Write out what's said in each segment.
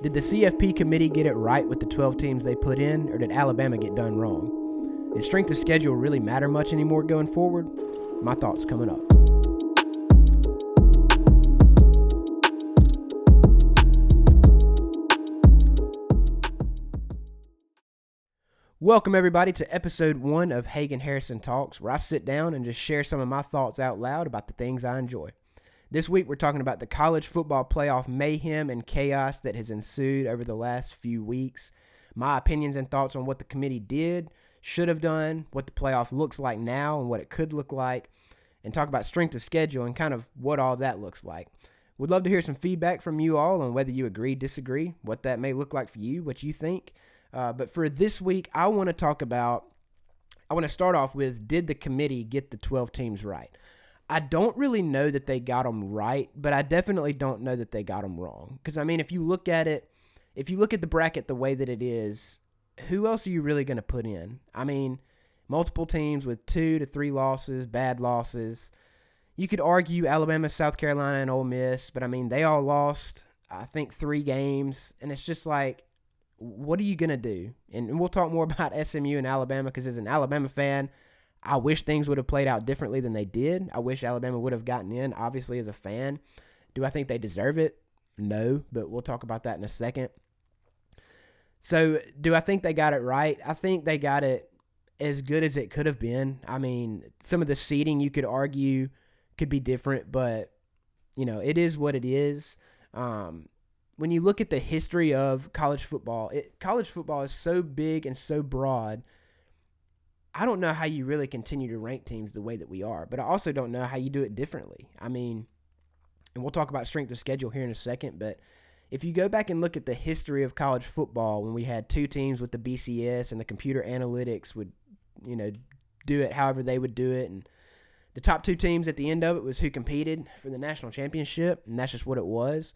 Did the CFP Committee get it right with the 12 teams they put in, or did Alabama get done wrong? Does strength of schedule really matter much anymore going forward? My thoughts coming up. Welcome everybody to episode 1 of Hagen Harrison Talks, where I sit down and just share some of my thoughts out loud about the things I enjoy. This week we're talking about the college football playoff mayhem and chaos that has ensued over the last few weeks, my opinions and thoughts on what the committee did, should have done, what the playoff looks like now and what it could look like, and talk about strength of schedule and kind of what all that looks like. Would love to hear some feedback from you all on whether you agree, disagree, what that may look like for you, what you think. But for this week, I want to start off with, did the committee get the 12 teams right? I don't really know that they got them right, but I definitely don't know that they got them wrong. Because, I mean, if you look at the bracket the way that it is, who else are you really going to put in? I mean, multiple teams with 2 to 3 losses, bad losses. You could argue Alabama, South Carolina, and Ole Miss, but, I mean, they all lost, I think, 3 games. And it's just like, what are you going to do? And we'll talk more about SMU and Alabama because as an Alabama fan, I wish things would have played out differently than they did. I wish Alabama would have gotten in, obviously, as a fan. Do I think they deserve it? No, but we'll talk about that in a second. So, do I think they got it right? I think they got it as good as it could have been. I mean, some of the seeding you could argue could be different, but, you know, it is what it is. When you look at the history of college football is so big and so broad. I don't know how you really continue to rank teams the way that we are, but I also don't know how you do it differently. I mean, and we'll talk about strength of schedule here in a second, but if you go back and look at the history of college football, when we had 2 teams with the BCS and the computer analytics would, you know, do it however they would do it, and the top 2 teams at the end of it was who competed for the national championship, and that's just what it was.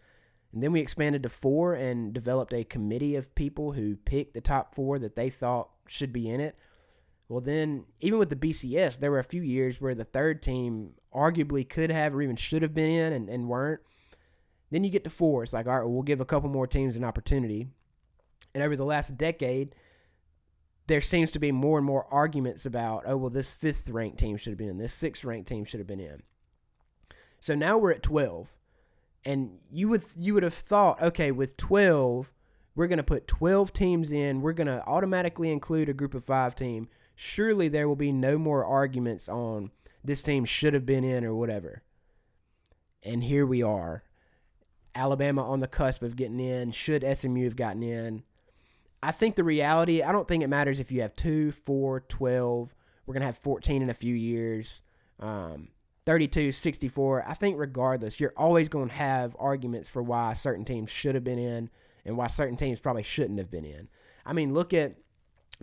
And then we expanded to 4 and developed a committee of people who picked the top 4 that they thought should be in it. Well, then, even with the BCS, there were a few years where the 3rd team arguably could have or even should have been in and weren't. Then you get to 4. It's like, all right, well, we'll give a couple more teams an opportunity. And over the last decade, there seems to be more and more arguments about, oh, well, this 5th-ranked team should have been in. This 6th-ranked team should have been in. So now we're at 12. And you would have thought, okay, with 12, we're going to put 12 teams in. We're going to automatically include a group of 5 team. Surely there will be no more arguments on this team should have been in or whatever. And here we are. Alabama on the cusp of getting in. Should SMU have gotten in? I think the reality, I don't think it matters if you have 2, 4, 12. We're going to have 14 in a few years. 32, 64. I think regardless, you're always going to have arguments for why certain teams should have been in and why certain teams probably shouldn't have been in. I mean, look at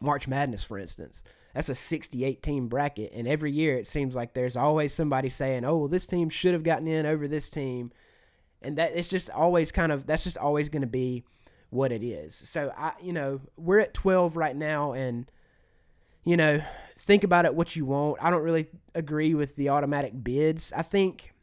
March Madness, for instance. That's a 68-team bracket, and every year it seems like there's always somebody saying, oh, well, this team should have gotten in over this team, and that's just always going to be what it is. So, we're at 12 right now, and, think about it what you want. I don't really agree with the automatic bids. I think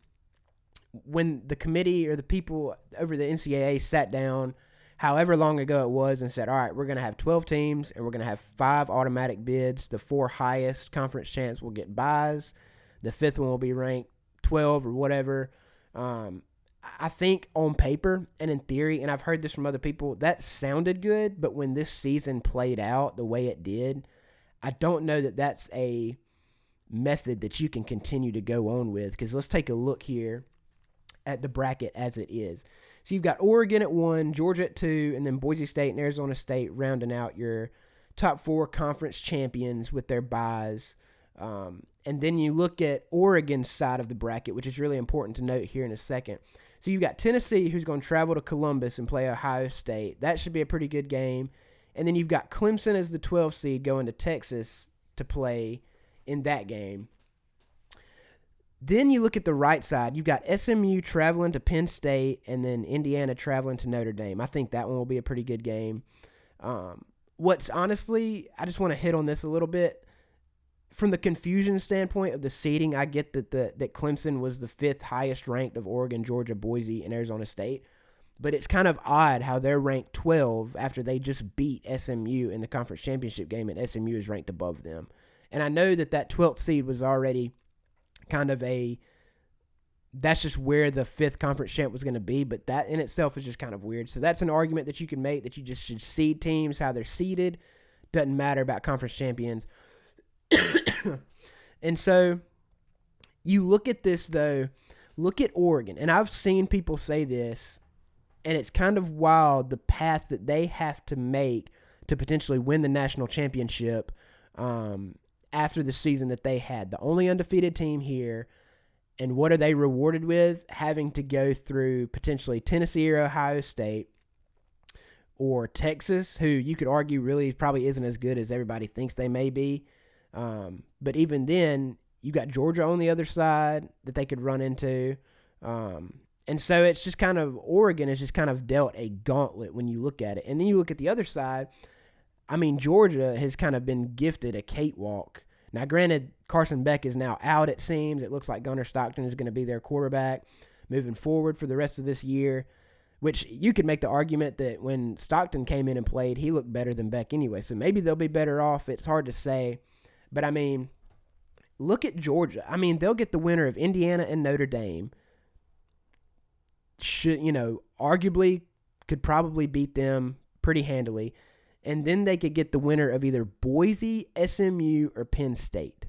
when the committee or the people over the NCAA sat down however long ago it was and said, all right, we're going to have 12 teams and we're going to have 5 automatic bids. The 4 highest conference champs will get buys. The 5th one will be ranked 12 or whatever. I think on paper and in theory, and I've heard this from other people, that sounded good, but when this season played out the way it did, I don't know that that's a method that you can continue to go on with, because let's take a look here at the bracket as it is. So you've got Oregon at 1, Georgia at 2, and then Boise State and Arizona State rounding out your top 4 conference champions with their buys. And then you look at Oregon's side of the bracket, which is really important to note here in a second. So you've got Tennessee, who's going to travel to Columbus and play Ohio State. That should be a pretty good game. And then you've got Clemson as the 12th seed going to Texas to play in that game. Then you look at the right side. You've got SMU traveling to Penn State and then Indiana traveling to Notre Dame. I think that one will be a pretty good game. What's honestly, I just want to hit on this a little bit. From the confusion standpoint of the seeding, I get that Clemson was the 5th highest ranked of Oregon, Georgia, Boise, and Arizona State. But it's kind of odd how they're ranked 12 after they just beat SMU in the conference championship game, and SMU is ranked above them. And I know that 12th seed was already kind of that's just where the 5th conference champ was going to be, but that in itself is just kind of weird. So that's an argument that you can make, that you just should seed teams how they're seeded. Doesn't matter about conference champions. And so you look at this, though, look at Oregon. And I've seen people say this, and it's kind of wild the path that they have to make to potentially win the national championship after the season that they had. The only undefeated team here. And what are they rewarded with? Having to go through potentially Tennessee or Ohio State or Texas, who you could argue really probably isn't as good as everybody thinks they may be. But even then, you got Georgia on the other side that they could run into. And so it's just kind of, Oregon is just kind of dealt a gauntlet when you look at it. And then you look at the other side. I mean, Georgia has kind of been gifted a cakewalk. Now, granted, Carson Beck is now out, it seems. It looks like Gunnar Stockton is going to be their quarterback moving forward for the rest of this year, which you could make the argument that when Stockton came in and played, he looked better than Beck anyway. So maybe they'll be better off. It's hard to say. But, I mean, look at Georgia. I mean, they'll get the winner of Indiana and Notre Dame. Arguably could probably beat them pretty handily. And then they could get the winner of either Boise, SMU, or Penn State.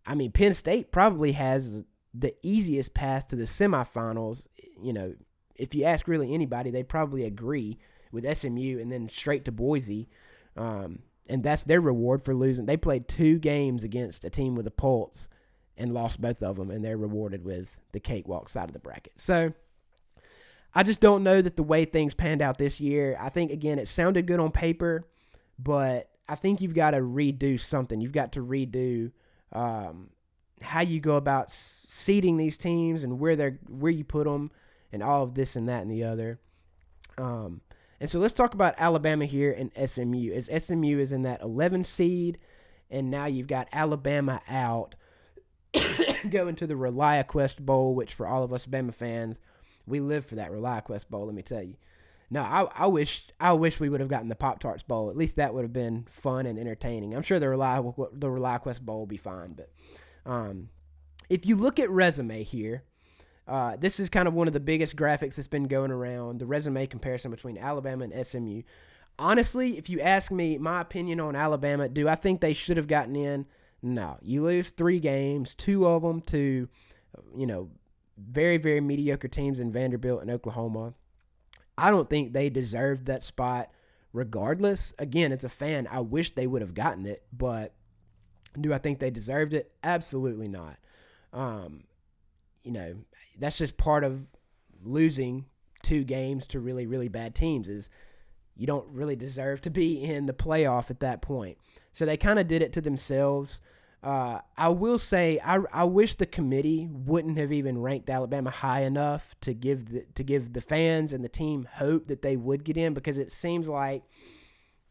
I mean, Penn State probably has the easiest path to the semifinals. If you ask really anybody, they'd probably agree with SMU and then straight to Boise. And that's their reward for losing. They played 2 games against a team with a pulse and lost both of them, and they're rewarded with the cakewalk side of the bracket. So I just don't know that the way things panned out this year. I think, again, it sounded good on paper, but I think you've got to redo something. You've got to redo how you go about seeding these teams and where you put them and all of this and that and the other. And so let's talk about Alabama here and SMU. As SMU is in that 11 seed, and now you've got Alabama out going to the ReliaQuest Bowl, which for all of us Bama fans, we live for that ReliaQuest Bowl, let me tell you. No, I wish we would have gotten the Pop-Tarts Bowl. At least that would have been fun and entertaining. I'm sure the ReliaQuest Bowl will be fine. But if you look at resume here, this is kind of one of the biggest graphics that's been going around, the resume comparison between Alabama and SMU. Honestly, if you ask me my opinion on Alabama, do I think they should have gotten in? No. You lose 3 games, 2 of them to, very, very mediocre teams in Vanderbilt and Oklahoma. I don't think they deserved that spot regardless. Again, as a fan, I wish they would have gotten it, but do I think they deserved it? Absolutely not. That's just part of losing 2 games to really, really bad teams, is you don't really deserve to be in the playoff at that point. So they kind of did it to themselves. I will say I wish the committee wouldn't have even ranked Alabama high enough to give the fans and the team hope that they would get in, because it seems like,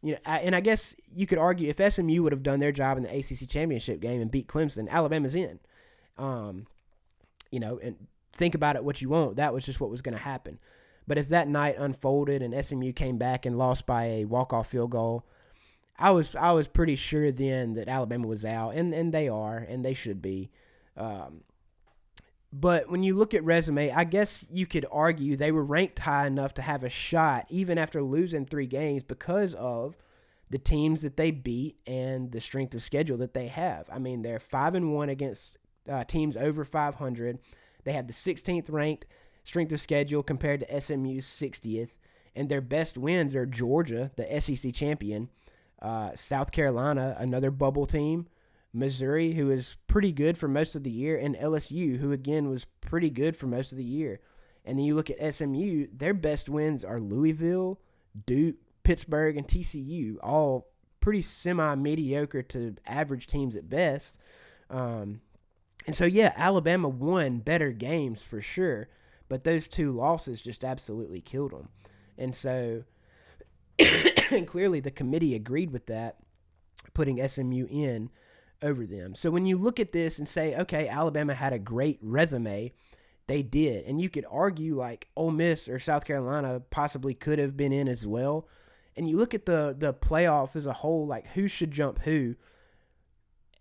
and I guess you could argue if SMU would have done their job in the ACC championship game and beat Clemson, Alabama's in. And think about it what you want. That was just what was going to happen. But as that night unfolded and SMU came back and lost by a walk-off field goal, I was pretty sure then that Alabama was out, and they are, and they should be. But when you look at resume, I guess you could argue they were ranked high enough to have a shot even after losing 3 games because of the teams that they beat and the strength of schedule that they have. I mean, they're 5-1 against teams over 500. They have the 16th ranked strength of schedule compared to SMU's 60th, and their best wins are Georgia, the SEC champion, South Carolina, another bubble team, Missouri, who is pretty good for most of the year, and LSU, who again was pretty good for most of the year. And then you look at SMU, their best wins are Louisville, Duke, Pittsburgh, and TCU, all pretty semi-mediocre to average teams at best. And so, yeah, Alabama won better games for sure, but those 2 losses just absolutely killed them. And so, and clearly the committee agreed with that, putting SMU in over them. So when you look at this and say, okay, Alabama had a great resume, they did. And you could argue like Ole Miss or South Carolina possibly could have been in as well. And you look at the playoff as a whole, like who should jump who.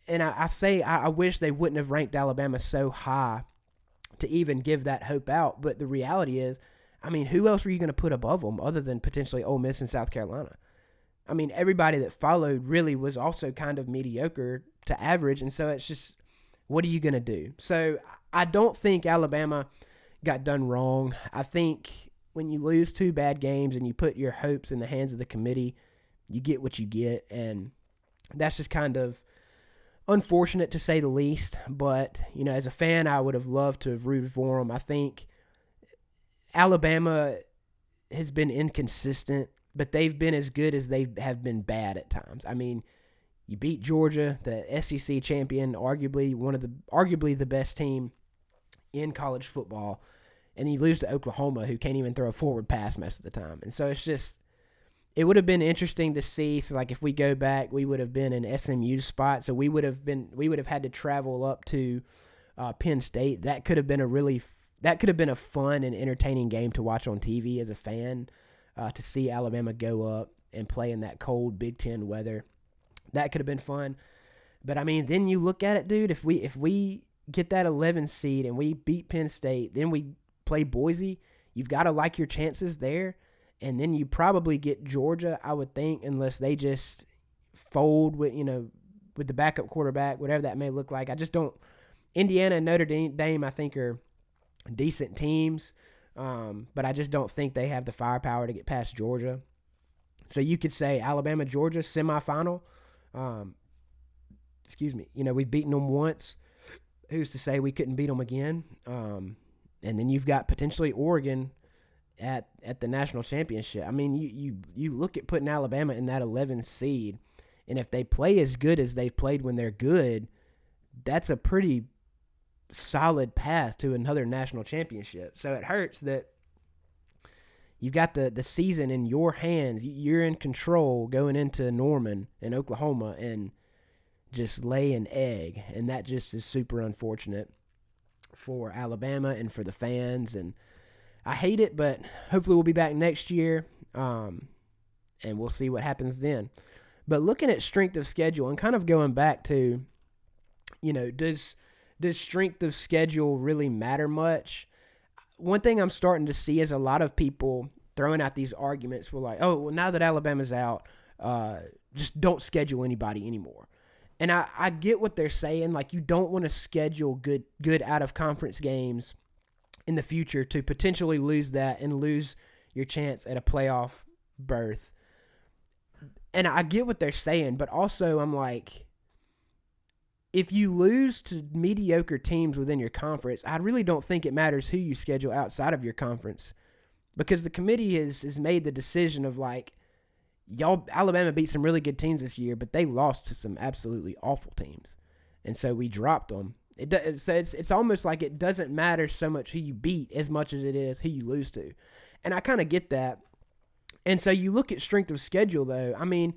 And I wish they wouldn't have ranked Alabama so high to even give that hope out. But the reality is, I mean, who else were you going to put above them other than potentially Ole Miss and South Carolina? I mean, everybody that followed really was also kind of mediocre to average. And so it's just, what are you going to do? So I don't think Alabama got done wrong. I think when you lose 2 bad games and you put your hopes in the hands of the committee, you get what you get. And that's just kind of unfortunate to say the least. But, you know, as a fan, I would have loved to have rooted for them. I think Alabama has been inconsistent, but they've been as good as they have been bad at times. I mean, you beat Georgia, the SEC champion, arguably the best team in college football, and you lose to Oklahoma, who can't even throw a forward pass most of the time. And so it's just, it would have been interesting to see. So like if we go back, we would have been in SMU's spot. So we would have had to travel up to Penn State. That could have been a fun and entertaining game to watch on TV as a fan, to see Alabama go up and play in that cold Big Ten weather. That could have been fun. But I mean, then you look at it, dude, if we get that 11 seed and we beat Penn State, then we play Boise, you've got to like your chances there. And then you probably get Georgia, I would think, unless they just fold with the backup quarterback, whatever that may look like. I just don't. Indiana and Notre Dame, I think, are decent teams, but I just don't think they have the firepower to get past Georgia. So you could say Alabama, Georgia, semifinal. We've beaten them once. Who's to say we couldn't beat them again? And then you've got potentially Oregon at the national championship. I mean, you look at putting Alabama in that 11 seed, and if they play as good as they've played when they're good, that's a pretty solid path to another national championship. So it hurts that you've got the season in your hands. You're in control going into Norman and Oklahoma and just lay an egg, and that just is super unfortunate for Alabama and for the fans. And I hate it, but hopefully we'll be back next year, and we'll see what happens then. But looking at strength of schedule and kind of going back to, does strength of schedule really matter much? One thing I'm starting to see is a lot of people throwing out these arguments were like, oh, well, now that Alabama's out, just don't schedule anybody anymore. And I get what they're saying. Like, you don't want to schedule good out-of-conference games in the future to potentially lose that and lose your chance at a playoff berth. And I get what they're saying, but also I'm like, if you lose to mediocre teams within your conference, I really don't think it matters who you schedule outside of your conference, because the committee has made the decision of like, Alabama beat some really good teams this year, but they lost to some absolutely awful teams, and so we dropped them. It's almost like it doesn't matter so much who you beat as much as it is who you lose to, and I kind of get that. And so you look at strength of schedule, though. I mean,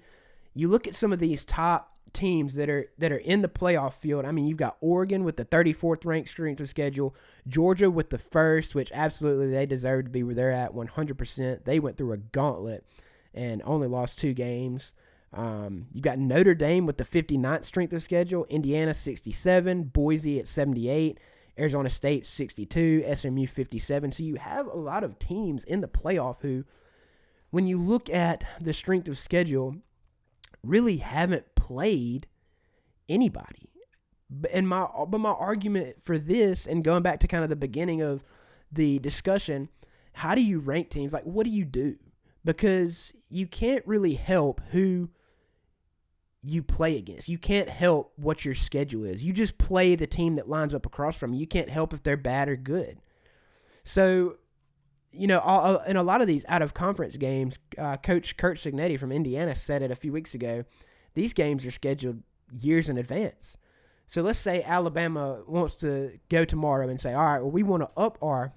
you look at some of these top teams that are in the playoff field. I mean, you've got Oregon with the 34th ranked strength of schedule, Georgia with the first, which absolutely they deserve to be where they're at 100%. They went through a gauntlet and only lost 2 games. You got Notre Dame with the 59th strength of schedule, Indiana 67, Boise at 78, Arizona State 62, SMU 57. So you have a lot of teams in the playoff who, when you look at the strength of schedule, really haven't played anybody. And my argument for this, and going back to kind of the beginning of the discussion, how do you rank teams? Like, what do you do? Because you can't really help who you play against. You can't help what your schedule is. You just play the team that lines up across from you. You can't help if they're bad or good. So, in a lot of these out-of-conference games, Coach Kurt Cignetti from Indiana said it a few weeks ago, these games are scheduled years in advance. So let's say Alabama wants to go tomorrow and say, all right, well, we want to up our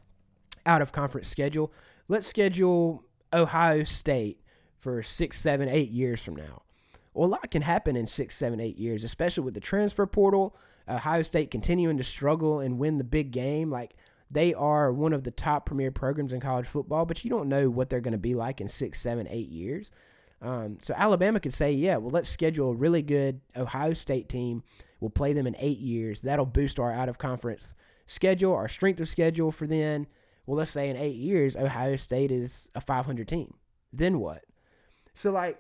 out-of-conference schedule. Let's schedule Ohio State for 6, 7, 8 years from now. Well, a lot can happen in 6, 7, 8 years, especially with the transfer portal, Ohio State continuing to struggle and win the big game. Like, They are one of the top premier programs in college football, but you don't know what they're going to be like in 6, 7, 8 years. So Alabama could say, yeah, well, let's schedule a really good Ohio State team. We'll play them in 8 years. That'll boost our out-of-conference schedule, our strength of schedule for then. Well, let's say in 8 years, Ohio State is a 500 team. Then what? So, I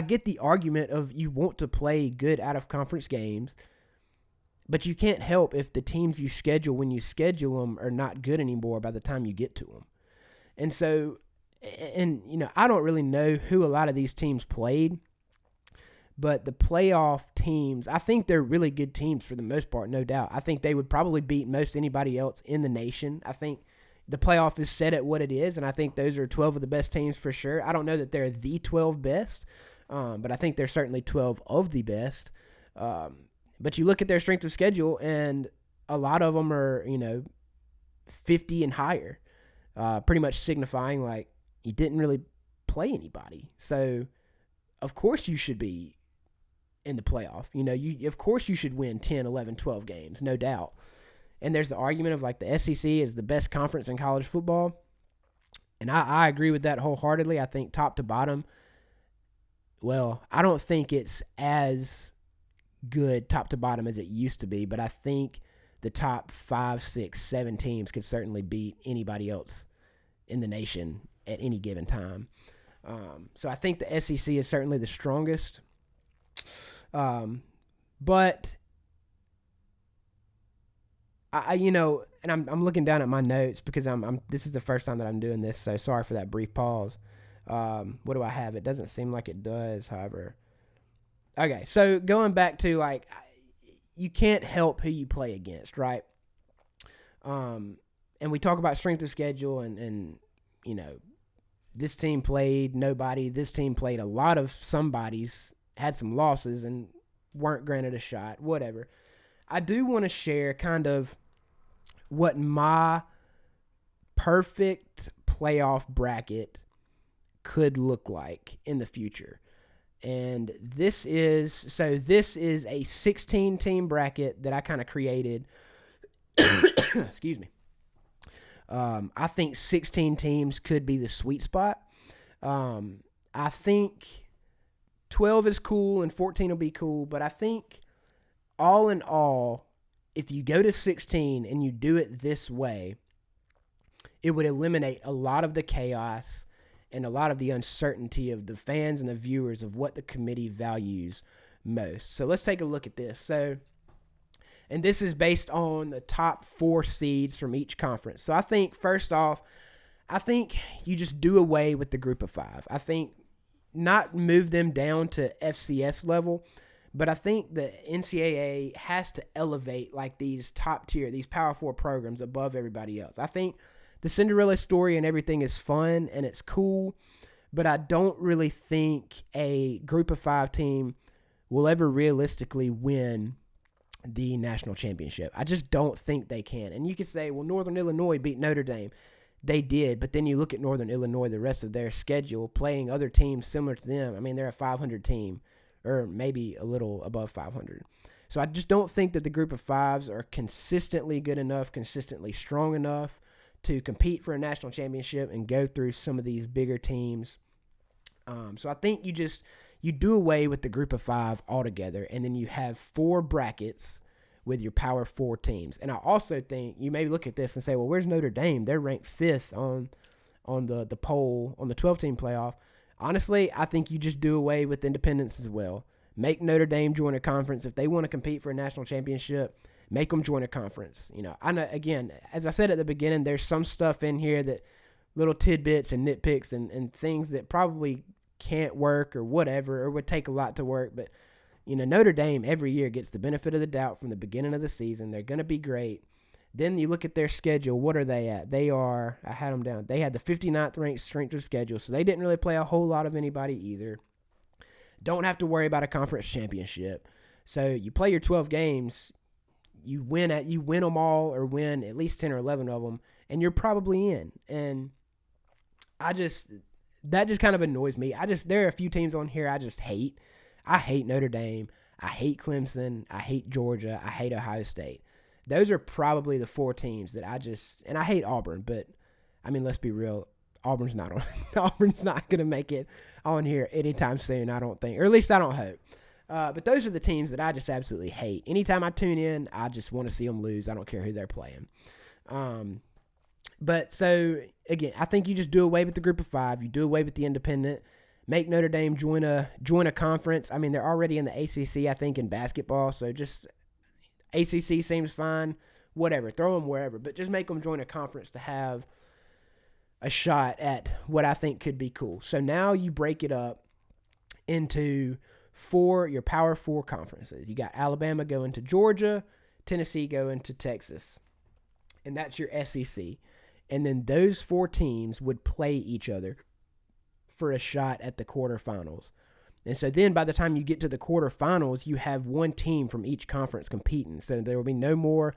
get the argument of you want to play good out-of-conference games, but you can't help if the teams you schedule when you schedule them are not good anymore by the time you get to them. And so, I don't really know who a lot of these teams played, but the playoff teams, I think they're really good teams for the most part, no doubt. I think they would probably beat most anybody else in the nation. I think the playoff is set at what it is, and I think those are 12 of the best teams for sure. I don't know that they're the 12 best, but I think they're certainly 12 of the best. But you look at their strength of schedule, and a lot of them are, 50 and higher, pretty much signifying like you didn't really play anybody. So, of course you should be in the playoff. Of course you should win 10, 11, 12 games, no doubt. And there's the argument of like the SEC is the best conference in college football. And I agree with that wholeheartedly. I think top to bottom, well, I don't think it's as good top to bottom as it used to be, but I think the top 5, 6, 7 teams could certainly beat anybody else in the nation at any given time. So I think the SEC is certainly the strongest. But and I'm looking down at my notes because this is the first time that I'm doing this, so sorry for that brief pause. What do I have? It doesn't seem like it does, however. Okay, so going back to you can't help who you play against, right? And we talk about strength of schedule and this team played nobody, this team played a lot of somebodies, had some losses and weren't granted a shot, whatever. I do want to share kind of what my perfect playoff bracket could look like in the future. And this is a 16-team bracket that I kind of created. Excuse me. I think 16 teams could be the sweet spot. I think 12 is cool and 14 will be cool, but I think all in all, if you go to 16 and you do it this way, it would eliminate a lot of the chaos and a lot of the uncertainty of the fans and the viewers of what the committee values most. So let's take a look at this. And this is based on the top 4 seeds from each conference. So I think, first off, you just do away with the group of 5. I think not move them down to FCS level, but I think the NCAA has to elevate like these top tier, these Power 4 programs above everybody else. I think the Cinderella story and everything is fun and it's cool, but I don't really think a group of 5 team will ever realistically win the national championship. I just don't think they can. And you could say, well, Northern Illinois beat Notre Dame. They did, but then you look at Northern Illinois, the rest of their schedule, playing other teams similar to them. I mean, they're a 500 team, or maybe a little above 500. So I just don't think that the group of 5s are consistently good enough, consistently strong enough to compete for a national championship and go through some of these bigger teams. So I think you do away with the group of 5 altogether, and then you have 4 brackets with your Power 4 teams. And I also think you may look at this and say, well, where's Notre Dame? They're ranked 5th on the poll, on the 12-team playoff. Honestly, I think you just do away with independence as well. Make Notre Dame join a conference. If they want to compete for a national championship, make them join a conference. I know, again, as I said at the beginning, there's some stuff in here that little tidbits and nitpicks and things that probably can't work or whatever, or would take a lot to work. But, Notre Dame every year gets the benefit of the doubt from the beginning of the season. They're going to be great. Then you look at their schedule. What are they at? I had them down. They had the 59th ranked strength of schedule, so they didn't really play a whole lot of anybody either. Don't have to worry about a conference championship. So you play your 12 games, you win them all or win at least 10 or 11 of them, and you're probably in. And that just kind of annoys me. There are a few teams on here I just hate. I hate Notre Dame. I hate Clemson. I hate Georgia. I hate Ohio State. those are probably the 4 teams that and I hate Auburn, but I mean, let's be real. Auburn's not going to make it on here anytime soon, I don't think. Or at least I don't hope. But those are the teams that I just absolutely hate. Anytime I tune in, I just want to see them lose. I don't care who they're playing. But so, again, I think you just do away with the group of 5. You do away with the independent. Make Notre Dame join a conference. I mean, they're already in the ACC, I think, in basketball. So just ACC seems fine. Whatever. Throw them wherever. But just make them join a conference to have a shot at what I think could be cool. So now you break it up into your Power 4 conferences. You got Alabama going to Georgia, Tennessee going to Texas. And that's your SEC. And then those 4 teams would play each other for a shot at the quarterfinals. And so then by the time you get to the quarterfinals, you have 1 team from each conference competing. So there will be no more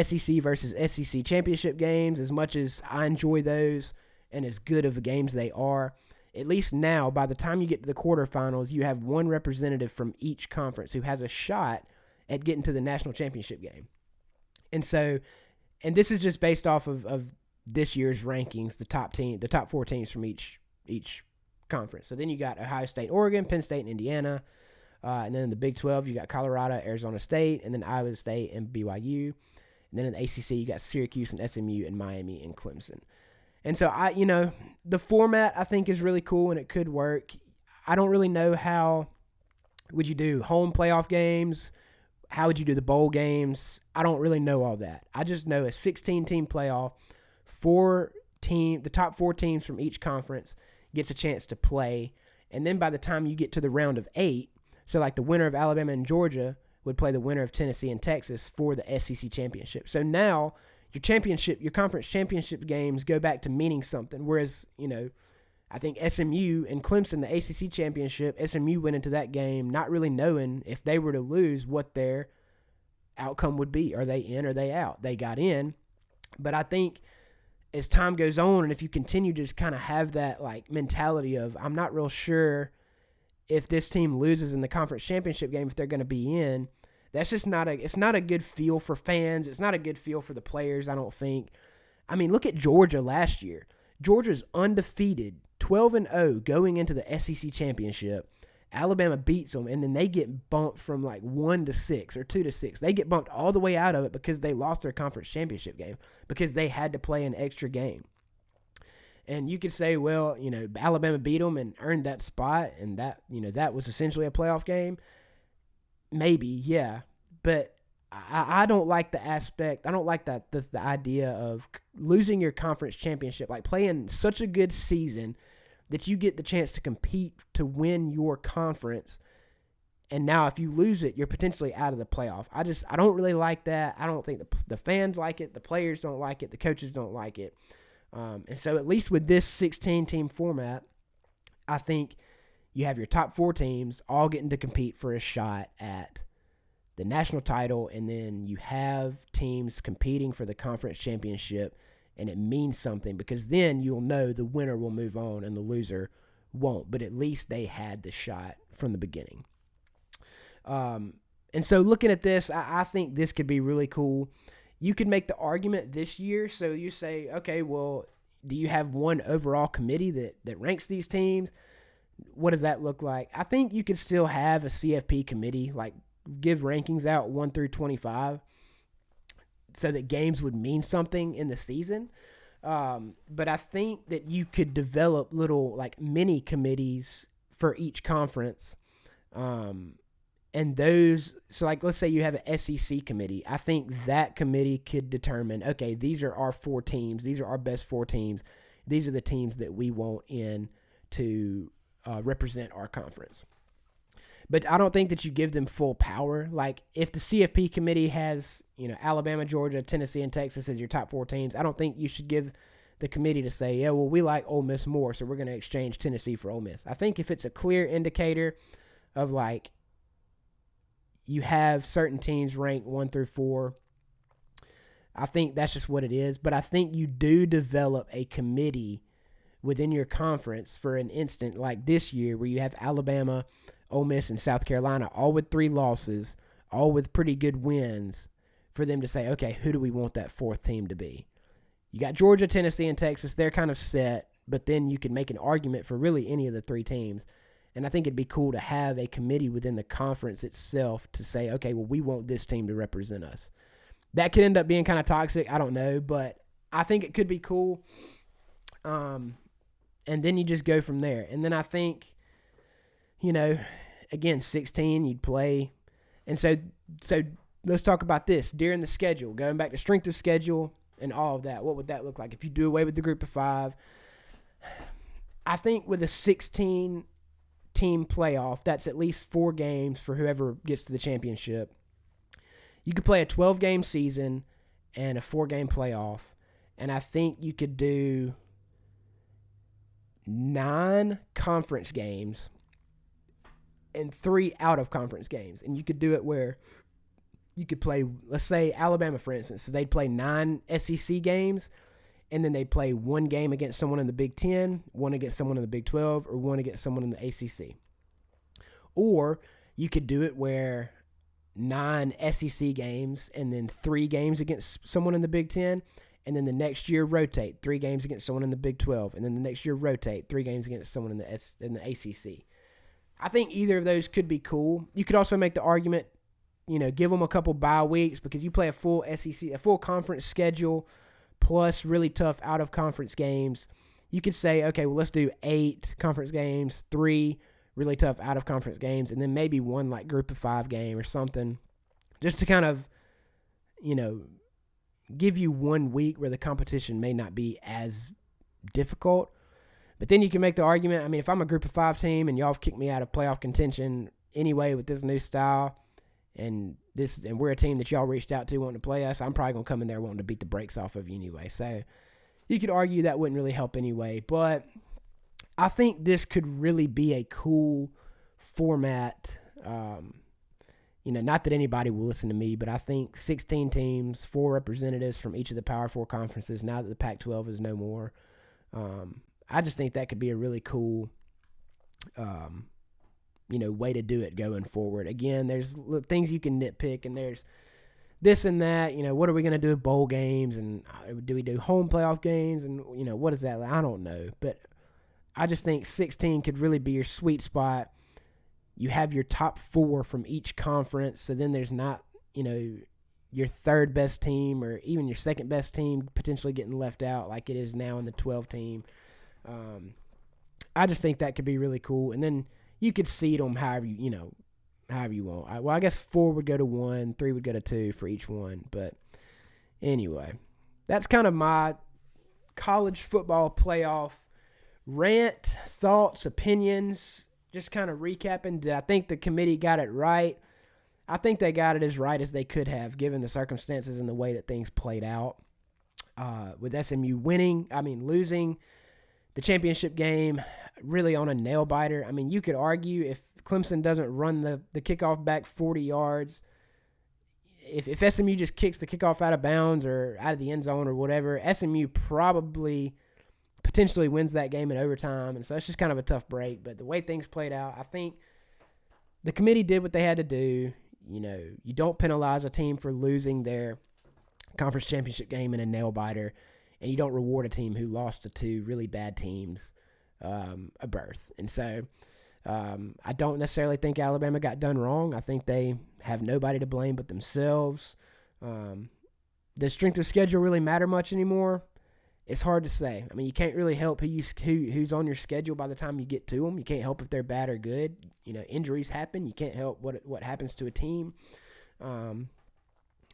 SEC versus SEC championship games. As much as I enjoy those and as good of games they are, at least now, by the time you get to the quarterfinals, you have 1 representative from each conference who has a shot at getting to the national championship game. And so, and this is just based off of this year's rankings, the top 4 teams from each conference. So then you got Ohio State, Oregon, Penn State, and Indiana. And then in the Big 12, you got Colorado, Arizona State, and then Iowa State and BYU. And then in the ACC, you got Syracuse and SMU and Miami and Clemson. And so, the format I think is really cool and it could work. I don't really know how would you do home playoff games. How would you do the bowl games? I don't really know all that. I just know a 16-team playoff, the top 4 teams from each conference gets a chance to play. And then by the time you get to the round of 8, so like the winner of Alabama and Georgia would play the winner of Tennessee and Texas for the SEC championship. So now your conference championship games go back to meaning something. Whereas, I think SMU and Clemson, the ACC championship, SMU went into that game not really knowing if they were to lose what their outcome would be. Are they in or are they out? They got in. But I think as time goes on, and if you continue to just kind of have that like mentality of, I'm not real sure if this team loses in the conference championship game, if they're going to be in, that's just it's not a good feel for fans. It's not a good feel for the players, I don't think. I mean, look at Georgia last year. Georgia's undefeated, 12-0 going into the SEC championship. Alabama beats them, and then they get bumped from like 1-6 or 2-6. They get bumped all the way out of it because they lost their conference championship game because they had to play an extra game. And you could say, well, Alabama beat them and earned that spot, and that was essentially a playoff game. Maybe, yeah. But I don't like the aspect. I don't like the idea of losing your conference championship, like playing such a good season that you get the chance to compete to win your conference. And now if you lose it, you're potentially out of the playoff. I don't really like that. I don't think the fans like it. The players don't like it. The coaches don't like it. And so at least with this 16-team format, I think you have your top 4 teams all getting to compete for a shot at the national title, and then you have teams competing for the conference championship, and it means something because then you'll know the winner will move on and the loser won't, but at least they had the shot from the beginning. And so looking at this, I think this could be really cool. You could make the argument this year. So you say, okay, well, do you have one overall committee that ranks these teams? What does that look like? I think you could still have a CFP committee, like give rankings out 1 through 25 so that games would mean something in the season. But I think that you could develop little like mini committees for each conference. And those, so like, let's say you have an SEC committee. I think that committee could determine, okay, these are our 4 teams. These are our best 4 teams. These are the teams that we want in to represent our conference. But I don't think that you give them full power. Like if the CFP committee has, Alabama, Georgia, Tennessee, and Texas as your top 4 teams, I don't think you should give the committee to say, yeah, well, we like Ole Miss more, so we're going to exchange Tennessee for Ole Miss. I think if it's a clear indicator of like, you have certain teams ranked 1 through 4. I think that's just what it is. But I think you do develop a committee within your conference for an instant like this year where you have Alabama, Ole Miss, and South Carolina all with 3 losses, all with pretty good wins for them to say, okay, who do we want that fourth team to be? You got Georgia, Tennessee, and Texas. They're kind of set, but then you can make an argument for really any of the three teams. And I think it'd be cool to have a committee within the conference itself to say, okay, well, we want this team to represent us. That could end up being kind of toxic. I don't know, but I think it could be cool. And then you just go from there. And then I think, again, 16, you'd play. And so let's talk about this. During the schedule, going back to strength of schedule and all of that, what would that look like if you do away with the group of 5? I think with a 16-team playoff, that's at least 4 games for whoever gets to the championship. You could play a 12-game season and a 4-game playoff, and I think you could do 9 conference games and 3 out-of-conference games. And you could do it where you could play, let's say Alabama, for instance, so they'd play 9 SEC games, and then they'd play 1 game against someone in the Big 10, 1 against someone in the Big 12, or 1 against someone in the ACC. Or you could do it where 9 SEC games and then 3 games against someone in the Big 10, and then the next year rotate 3 games against someone in the Big 12, and then the next year rotate 3 games against someone in the ACC. I think either of those could be cool. You could also make the argument, give them a couple bye weeks because you play a full conference schedule plus really tough out-of-conference games. You could say, okay, well, let's do 8 conference games, 3 really tough out-of-conference games, and then maybe 1 like group of 5 game or something, just to kind of, give you 1 week where the competition may not be as difficult. But then you can make the argument, if I'm a group of 5 team and y'all have kicked me out of playoff contention anyway with this new style, and we're a team that y'all reached out to wanting to play us, I'm probably going to come in there wanting to beat the brakes off of you anyway. So you could argue that wouldn't really help anyway. But I think this could really be a cool format. Not that anybody will listen to me, but I think 16 teams, 4 representatives from each of the Power 4 conferences, now that the Pac-12 is no more. I just think that could be a really cool way to do it going forward. Again, there's things you can nitpick, and there's this and that. What are we going to do with bowl games, and do we do home playoff games, and what is that? I don't know, but I just think 16 could really be your sweet spot. You have your top 4 from each conference, so then there's not your third best team or even your second best team potentially getting left out like it is now in the 12 team. I just think that could be really cool, and then you could seed them however you want. I guess 4 would go to 1, 3 would go to 2 for each one. But anyway, that's kind of my college football playoff rant, thoughts, opinions, just kind of recapping. Did I think the committee got it right? I think they got it as right as they could have given the circumstances and the way that things played out. With SMU losing the championship game really on a nail-biter. You could argue if Clemson doesn't run the kickoff back 40 yards, if SMU just kicks the kickoff out of bounds or out of the end zone or whatever, SMU probably potentially wins that game in overtime. And so it's just kind of a tough break. But the way things played out, I think the committee did what they had to do. You don't penalize a team for losing their conference championship game in a nail-biter, and you don't reward a team who lost to 2 really bad teams a berth. And so I don't necessarily think Alabama got done wrong. I think they have nobody to blame but themselves. Does strength of schedule really matter much anymore? It's hard to say. You can't really help who's on your schedule by the time you get to them. You can't help if they're bad or good. Injuries happen. You can't help what happens to a team.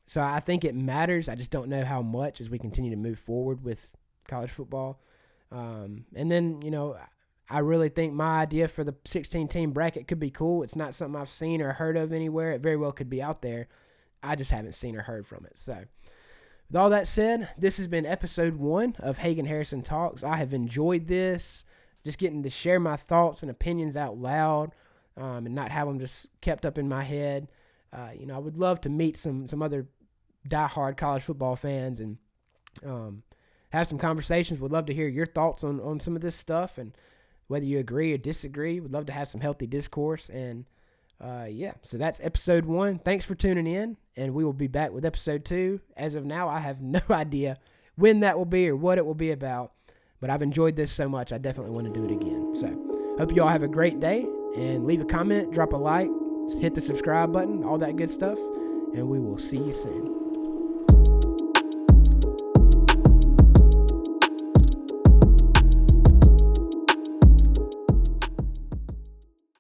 So I think it matters. I just don't know how much as we continue to move forward with college football. And then, I really think my idea for the 16-team bracket could be cool. It's not something I've seen or heard of anywhere. It very well could be out there. I just haven't seen or heard from it. So with all that said, this has been episode 1 of Hagen Harrison Talks. I have enjoyed this, just getting to share my thoughts and opinions out loud and not have them just kept up in my head. I would love to meet some other diehard college football fans and have some conversations. Would love to hear your thoughts on some of this stuff and whether you agree or disagree. Would love to have some healthy discourse. And So that's episode 1. Thanks for tuning in, and we will be back with episode 2. As of now, I have no idea when that will be or what it will be about, but I've enjoyed this so much, I definitely want to do it again. So hope you all have a great day, and leave a comment, drop a like, hit the subscribe button, all that good stuff, and we will see you soon.